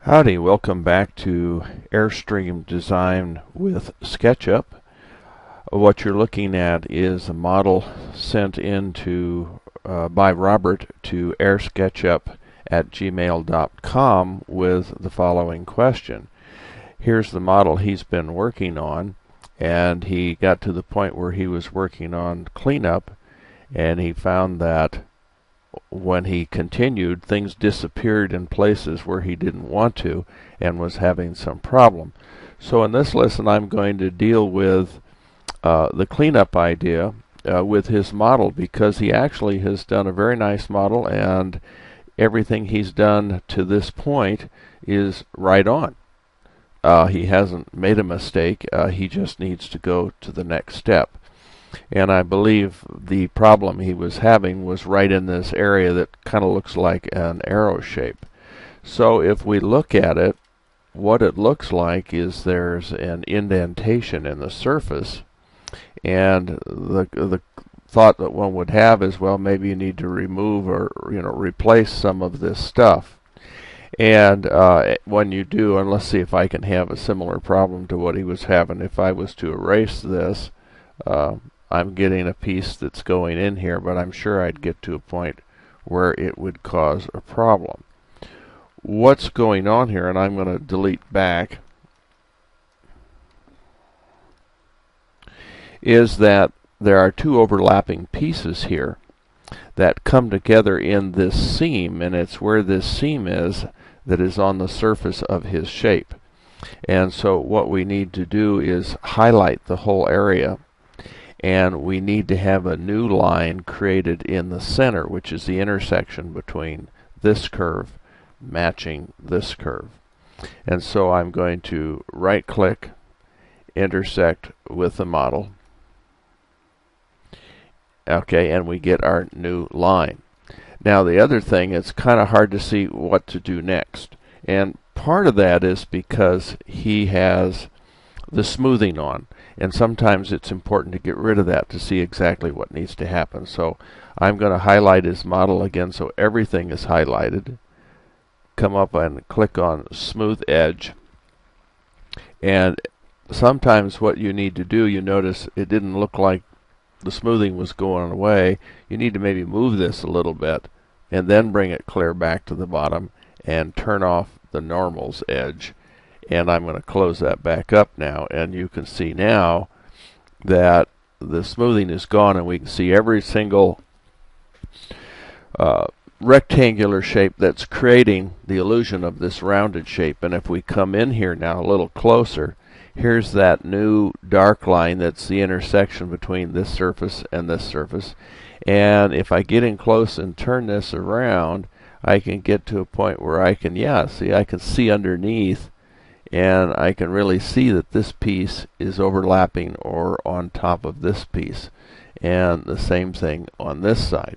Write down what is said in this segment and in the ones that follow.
Howdy, welcome back to Airstream Design with SketchUp. What you're looking at is a model sent in by Robert to airsketchup@gmail.com with the following question. Here's the model he's been working on, and he got to the point where he was working on cleanup, and he found that when he continued, things disappeared in places where he didn't want to and was having some problem. So in this lesson I'm going to deal with the cleanup idea with his model, because he actually has done a very nice model and everything he's done to this point is right on. He hasn't made a mistake. He just needs to go to the next step. And I believe the problem he was having was right in this area that kind of looks like an arrow shape. So if we look at it, what it looks like is there's an indentation in the surface, and the thought that one would have is, well, maybe you need to remove or replace some of this stuff. And when you do, and let's see if I can have a similar problem to what he was having. If I was to erase this, I'm getting a piece that's going in here, but I'm sure I'd get to a point where it would cause a problem. What's going on here, and I'm going to delete back, is that there are two overlapping pieces here that come together in this seam, and it's where this seam is that is on the surface of his shape. And so what we need to do is highlight the whole area, and we need to have a new line created in the center, which is the intersection between this curve matching this curve. And so I'm going to right click, intersect with the model. Okay, and we get our new line. Now the other thing, it's kind of hard to see what to do next. And part of that is because he has the smoothing on, and sometimes it's important to get rid of that to see exactly what needs to happen. So I'm going to highlight his model again so everything is highlighted. Come up and click on Smooth Edge, and sometimes what you need to do, you notice it didn't look like the smoothing was going away. You need to maybe move this a little bit and then bring it clear back to the bottom and turn off the normals edge. And I'm going to close that back up now, and you can see now that the smoothing is gone, and we can see every single rectangular shape that's creating the illusion of this rounded shape. And if we come in here now a little closer, here's that new dark line that's the intersection between this surface and this surface. And if I get in close and turn this around, I can get to a point where I can, I can see underneath, and I can really see that this piece is overlapping or on top of this piece, and the same thing on this side.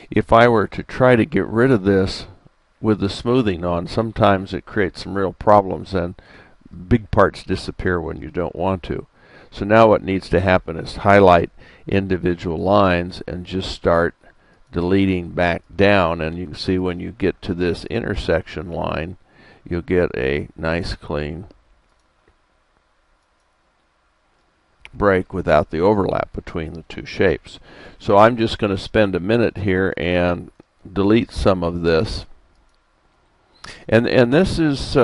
If I were to try to get rid of this with the smoothing on, sometimes it creates some real problems, and big parts disappear when you don't want to. So now what needs to happen is highlight individual lines and just start deleting back down, and you can see when you get to this intersection line, you'll get a nice clean break without the overlap between the two shapes. So I'm just going to spend a minute here and delete some of this. And this is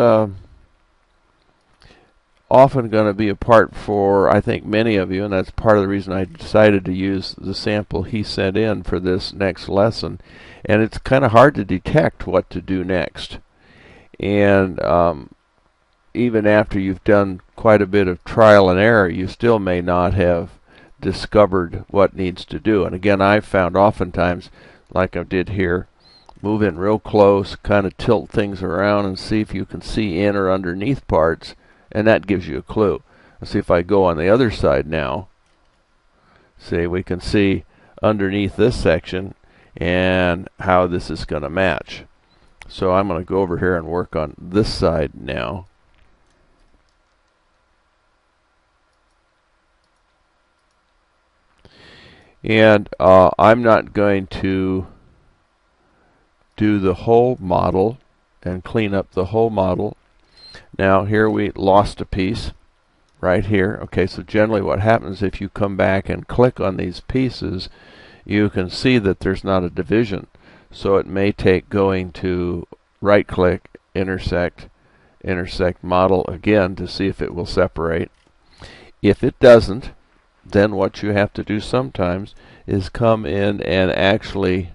often going to be a part for, I think, many of you, and that's part of the reason I decided to use the sample he sent in for this next lesson. And it's kind of hard to detect what to do next. And even after you've done quite a bit of trial and error, you still may not have discovered what needs to do. And again, I've found oftentimes, like I did here, move in real close, kind of tilt things around and see if you can see in or underneath parts, and that gives you a clue. Let's see if I go on the other side now. See, we can see underneath this section and how this is going to match. So I'm going to go over here and work on this side now. And I'm not going to do the whole model and clean up the whole model. Now here we lost a piece right here. Okay, so generally what happens if you come back and click on these pieces, you can see that there's not a division. So it may take going to right click, intersect model again to see if it will separate. If it doesn't, then what you have to do sometimes is come in and actually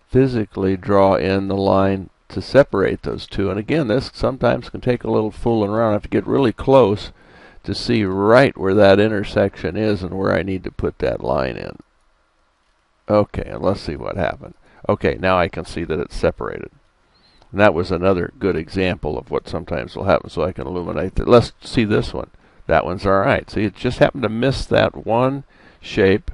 physically draw in the line to separate those two. And again, this sometimes can take a little fooling around. I have to get really close to see right where that intersection is and where I need to put that line in. Okay, and let's see what happened. Okay, now I can see that it's separated. And that was another good example of what sometimes will happen, so I can illuminate that. Let's see this one. That one's all right. See, it just happened to miss that one shape.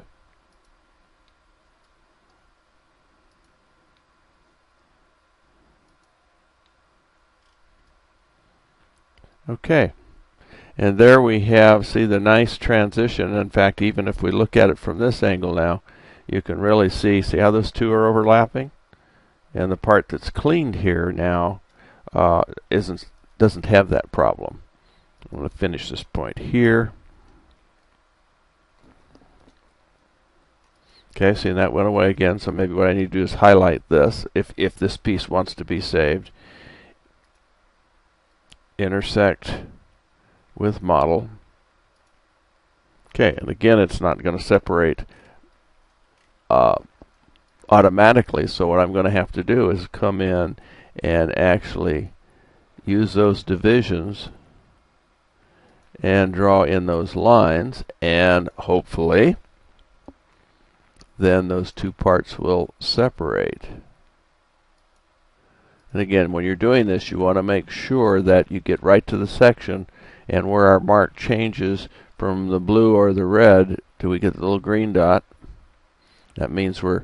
Okay. And there we have, see, the nice transition. In fact, even if we look at it from this angle now, you can really see how those two are overlapping? And the part that's cleaned here now doesn't have that problem. I'm going to finish this point here. Okay, see, that went away again, so maybe what I need to do is highlight this if this piece wants to be saved. Intersect with model. Okay, and again, it's not going to separate automatically, so what I'm going to have to do is come in and actually use those divisions and draw in those lines, and hopefully then those two parts will separate. And again, when you're doing this, you want to make sure that you get right to the section, and where our mark changes from the blue or the red till we get the little green dot, that means we're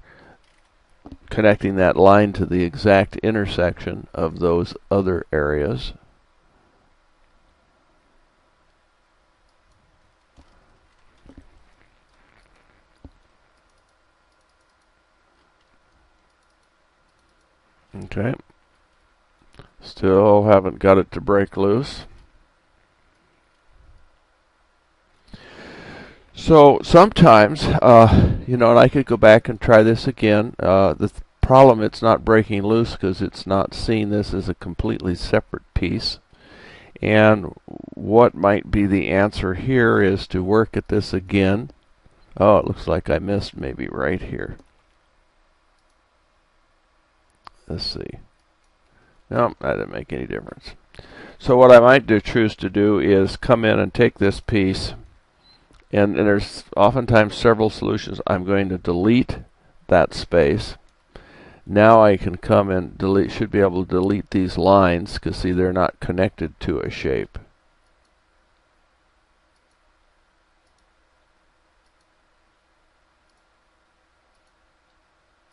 connecting that line to the exact intersection of those other areas. Okay. Still haven't got it to break loose. So sometimes, and I could go back and try this again. The problem, it's not breaking loose because it's not seeing this as a completely separate piece. And what might be the answer here is to work at this again. Oh, it looks like I missed maybe right here. Let's see. No, that didn't make any difference. So what I might choose to do is come in and take this piece, and there's oftentimes several solutions. I'm going to delete that space. Now I can come and should be able to delete these lines, because see, they're not connected to a shape.